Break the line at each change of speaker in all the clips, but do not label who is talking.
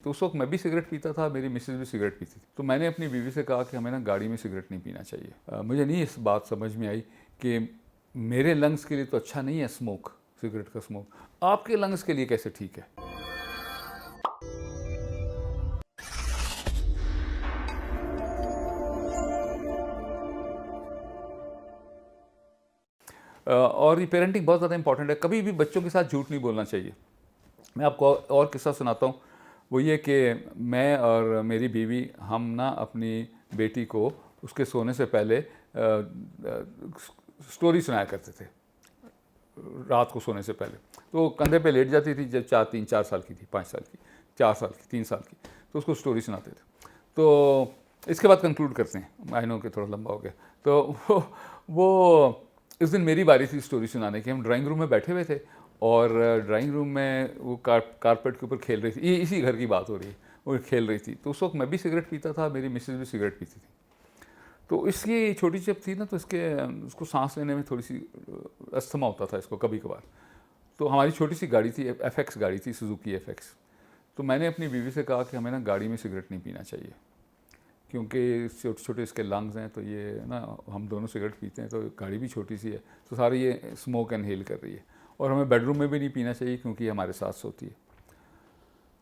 तो उस वक्त मैं भी सिगरेट पीता था, मेरी मिसेज़ भी सिगरेट पीती थी। तो मैंने अपनी बीवी से कहा कि हमें ना गाड़ी में सिगरेट नहीं पीना चाहिए। मुझे नहीं इस बात समझ में आई कि मेरे लंग्स के लिए तो अच्छा नहीं है स्मोक, सिगरेट का स्मोक, आपके लंग्स के लिए कैसे ठीक है। और ये पेरेंटिंग बहुत ज़्यादा इंपॉर्टेंट है। कभी भी बच्चों के साथ झूठ नहीं बोलना चाहिए। मैं आपको और किस्सा सुनाता हूँ। वो ये कि मैं और मेरी बीवी हम ना अपनी बेटी को उसके सोने से पहले स्टोरी सुनाया करते थे रात को सोने से पहले। तो वो कंधे पे लेट जाती थी जब 4 साल की थी, 5 साल की, 4 साल की, 3 साल की, तो उसको स्टोरी सुनाते थे। तो इसके बाद कंक्लूड करते हैं, आई नो कि थोड़ा लंबा हो गया। तो वो इस दिन मेरी बारी थी स्टोरी सुनाने की। हम ड्राइंग रूम में बैठे हुए थे और ड्राइंग रूम में वो कारपेट के ऊपर खेल रही थी, ये इसी घर की बात हो रही है, वो खेल रही थी। तो उस वक्त मैं भी सिगरेट पीता था, मेरी मिसेज़ भी सिगरेट पीती थी। तो इसकी छोटी जब थी ना, तो उसको सांस लेने में थोड़ी सी अस्थमा होता था इसको कभी कभार। तो हमारी छोटी सी गाड़ी थी, एफएक्स गाड़ी थी, सुजुकी एफएक्स। तो मैंने अपनी बीवी से कहा कि हमें ना गाड़ी में सिगरेट नहीं पीना चाहिए, क्योंकि छोटे छोटे इसके लंग्स हैं, तो ये ना हम दोनों सिगरेट पीते हैं, तो गाड़ी भी छोटी सी है, तो सारी ये स्मोक इनहेल कर रही है। और हमें बेडरूम में भी नहीं पीना चाहिए क्योंकि ये हमारे साथ सोती है।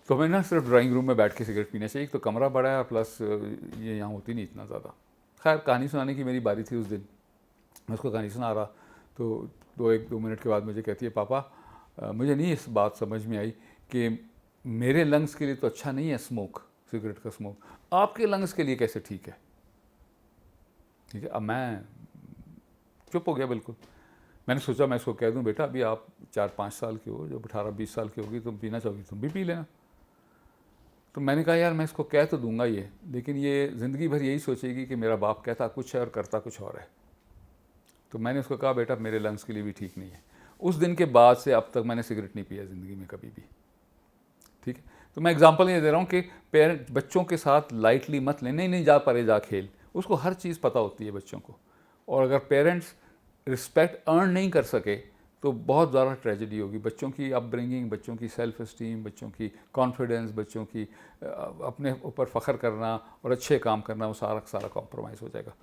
तो हमें ना सिर्फ ड्राइंग रूम में बैठ के सिगरेट पीना चाहिए। तो कमरा बड़ा है, प्लस ये यहाँ होती नहीं इतना ज़्यादा। खैर, कहानी सुनाने की मेरी बारी थी उस दिन। मैं उसको कहानी सुना रहा, तो 2 मिनट के बाद मुझे कहती है, पापा मुझे नहीं इस बात समझ में आई कि मेरे लंग्स के लिए तो अच्छा नहीं है स्मोक, सिगरेट का स्मोक, आपके लंग्स के लिए कैसे ठीक है। ठीक है, अब मैं चुप हो गया बिल्कुल। मैंने सोचा मैं इसको कह दूं, बेटा अभी आप 4-5 साल की हो, जब 18-20 साल की होगी तुम पीना चाहोगी तुम भी पी लेना। तो मैंने कहा यार मैं इसको कह तो दूंगा ये, लेकिन ये ज़िंदगी भर यही सोचेगी कि मेरा बाप कहता कुछ है और करता कुछ और है। तो मैंने उसको कहा, बेटा मेरे लंग्स के लिए भी ठीक नहीं है। उस दिन के बाद से अब तक मैंने सिगरेट नहीं पिया ज़िंदगी में कभी भी। ठीक है, तो मैं एग्जांपल ये दे रहा हूँ कि पेरेंट बच्चों के साथ लाइटली मत लें। नहीं नहीं जा परे जा खेल, उसको हर चीज़ पता होती है बच्चों को। और अगर पेरेंट्स रिस्पेक्ट अर्न नहीं कर सके तो बहुत ज़्यादा ट्रेजेडी होगी। बच्चों की अपब्रिंगिंग, बच्चों की सेल्फ इस्टीम, बच्चों की कॉन्फिडेंस, बच्चों की अपने ऊपर फ़ख्र करना और अच्छे काम करना, वो सारा सारा कॉम्प्रोमाइज़ हो जाएगा।